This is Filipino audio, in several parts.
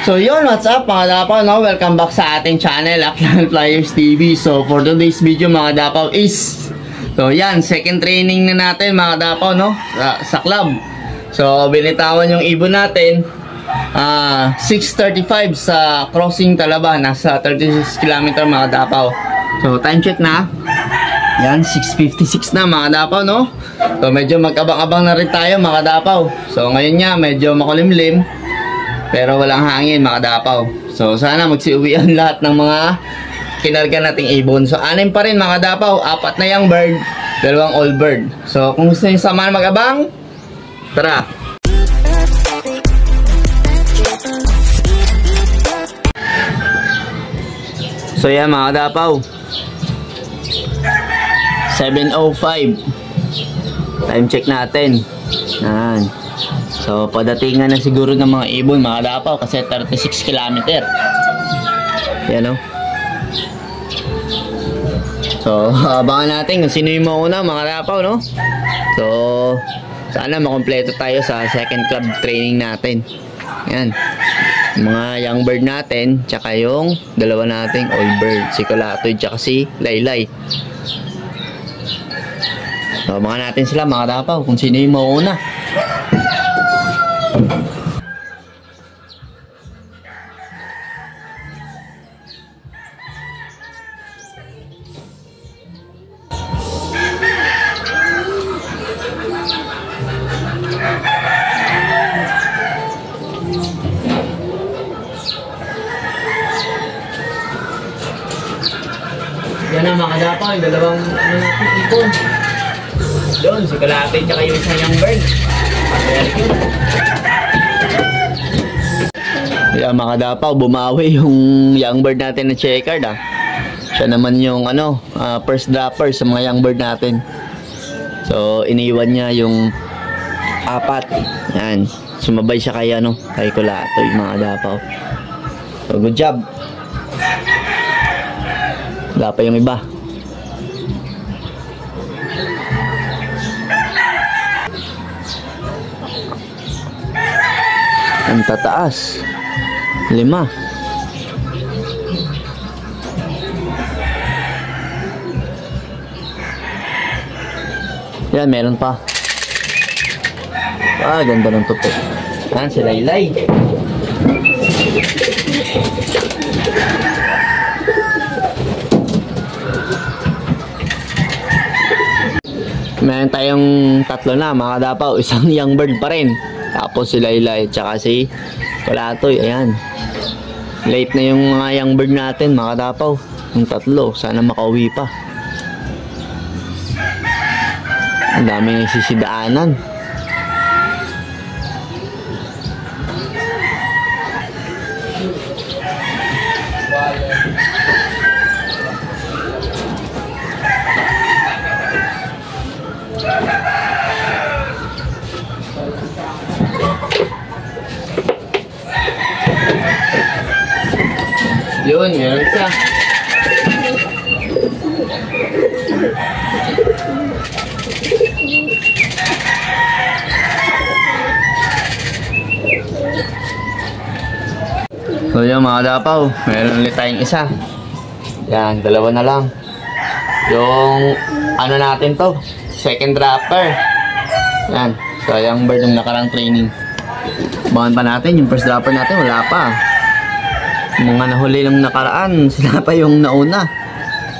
So yun, what's up mga dapaw, no? Welcome back sa ating channel, Aklan Flyers TV. So for today's video mga dapaw is, so yan, second training na natin mga dapaw, no? Sa club. So binitawan yung ibon natin 6:35 sa crossing Talaba, nasa 36 km mga dapaw. So time check na. Yan, 6:56 na mga dapaw, no? So medyo mag-abang-abang na rin tayo mga dapaw. So ngayon nga, medyo makulimlim. Pero walang hangin mga dapaw. So sana magsiuwian lahat ng mga kinarga nating ibon. So 6 pa rin mga dapaw. 4 na young bird, 2 old bird. So kung gusto nyo samahan mag-abang, tara. So yan mga dapaw, 7:05 time check natin. Yan. So padatingan na siguro ng mga ibon mga dapaw kasi 36 km. Yan o. So abangan natin kung sino yung mauna mga dapaw, no? So sana makompleto tayo sa second club training natin. Yan, mga young bird natin, tsaka yung dalawa nating old bird, si Kulatoy tsaka si Laylay. So abangan natin sila mga dapaw kung sino yung mauna. Yan na mga dapaw, yung dalawang natin ipon. Doon, si Kalate tsaka yung isang young bird. Yan mga dapaw, bumawi yung young bird natin na checkered ah. Siya naman yung first dropper sa mga young bird natin. So iniwan niya yung 4. Yan, sumabay siya kay kay Kulate mga dapaw. So good job. Wala pa yung iba. Ang tataas 5. Yan, meron pa. Ganda ng tutok. Yan, si Laylay. Meron tayong 3 na mga dapaw, isang young bird pa rin. Tapos si Laylay tsaka si Kulatoy. Ayan, late na yung mga young bird natin mga dapaw, yung 3. Sana makauwi pa. Ang daming nagsisidaanan. Yun, meron siya. So yun mga dapaw, meron ulit tayong isa. Yan, 2 na lang. Yung natin to, second dropper. Yan, so yung bird ng nakarang training. Bahan pa natin, yung first dropper natin wala pa. Mga nahuli ng nakaraan, sila pa yung nauna.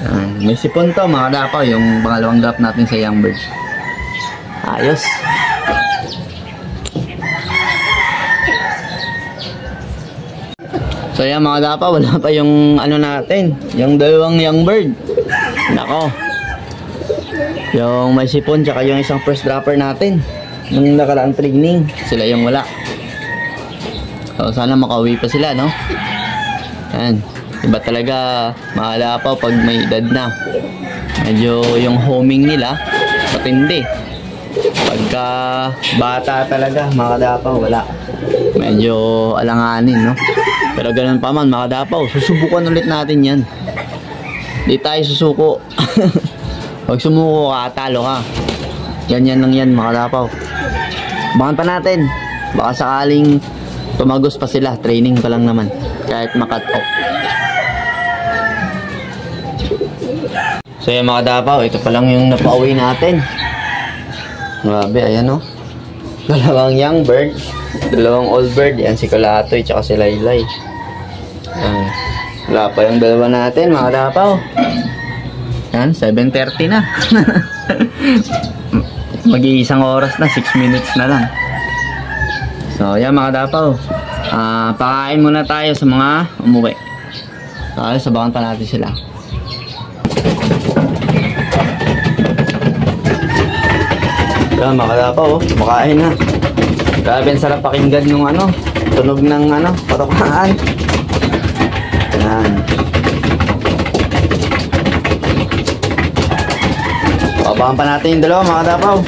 Yan, may sipon to mga dapaw, yung pangalawang drop natin sa young bird. Ayos. So yan mga dapaw, wala pa yung natin, yung 2 young bird. Nako, yung may sipon tsaka yung isang first dropper natin nung nakaraang training, sila yung wala. So sana makauwi pa sila, no? Yan, iba talaga mga dapaw pag may edad na. Medyo yung homing nila matindi. Pagka bata talaga mga dapaw, wala. Medyo alanganin, no? Pero ganun pa man mga dapaw, susubukan ulit natin yan. Di tayo susuko. Pag sumuko ka, talo ka. Ganyan lang yan mga dapaw. Bakan pa natin. Baka sakaling tumagos pa sila, training pa lang naman. Kahit makat off. So yan mga dapaw, ito pa lang yung napauwi natin. Grabe, ayan o. Dalawang young bird, dalawang old bird. Yan si Kulatoy, tsaka si Laylay. Yan. Wala pa yung dalawa natin mga dapaw. Yan, 7:30 na. Mag-iisang oras na, 6 minutes na lang. So yan mga dapaw, pakain muna tayo sa mga umuwi. Sabakan pa natin sila. Yan mga dapaw, pakain na. Grabe ang sarap pakinggan yung tunog ng patokaan. Yan. Pabahan pa natin yung dalawa mga dapaw.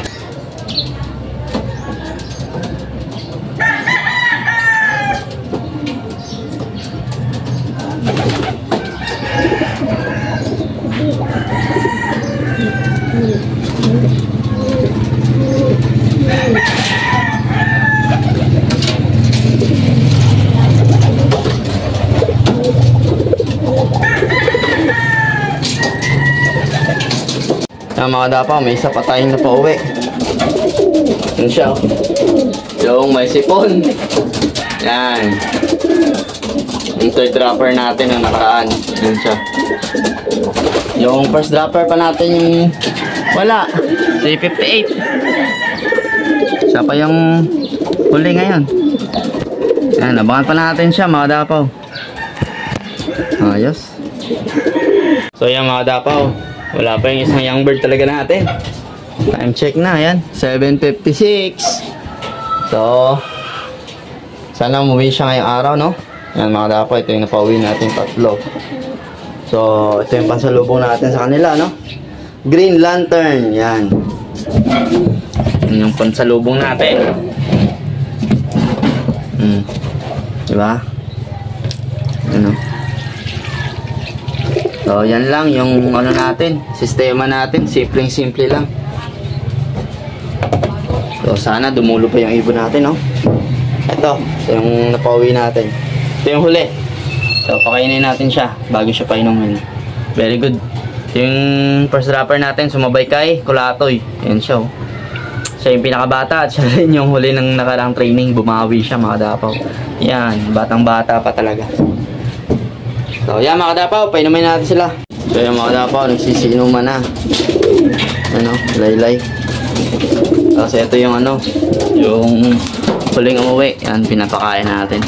Mga dapaw, may isa pa tayong napauwi. Yan siya. Yung may sipon. Yan. Yung third dropper natin na nakaraan. Yan siya. Yung first dropper pa natin yung wala. Si 58. Siya pa yung huli ngayon. Yan, abangan pa natin siya mga dapaw. Ayos. So yan mga dapaw, wala pa yung isang young bird talaga natin. Time check na, yan 7:56. So sana umuwi siya ngayong araw, no? Yan mga dapaw, ito yung napauwi natin tatlo. So ito yung pasalubong natin sa kanila, no? Green lantern, yan. Yan yung pansalubong natin. Diba? Ano? So, yan lang yung natin, sistema natin, simple lang. So, sana dumulo pa yung ibon natin, no? Ito yung napauwi natin. Ito yung huli. So, pakainin natin siya bago siya painumin. Very good. Ito yung first dropper natin, sumabay kay Kulatoy. Yan siya, oh. Siya yung pinakabata at siya rin yung huli ng nakarang training. Bumawi siya mga dapaw. Yan, batang bata pa talaga. So yan mga dapaw, painumin natin sila. So yan mga dapaw, nagsisinuman na. Laylay. Tapos ito yung yung huling umuwi. Yan, pinapakain natin.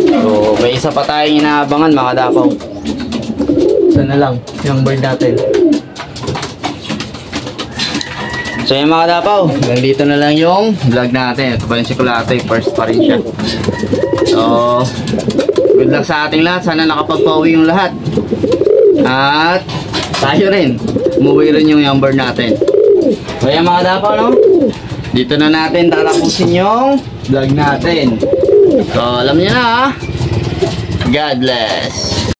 So may isa pa tayong inaabangan mga dapaw. Sana lang, yung bird natin. So yan mga dapaw, hanggang dito na lang yung vlog natin. Ito pa rin si Kulatoy, first pa rin siya. So good luck sa ating lahat. Sana nakapagpauwi yung lahat. At tayo rin, umuwi rin yung young bird natin. So yan mga dapaw, no? Dito na natin tatapusin yung vlog natin. So alam niyo na, ha? God bless.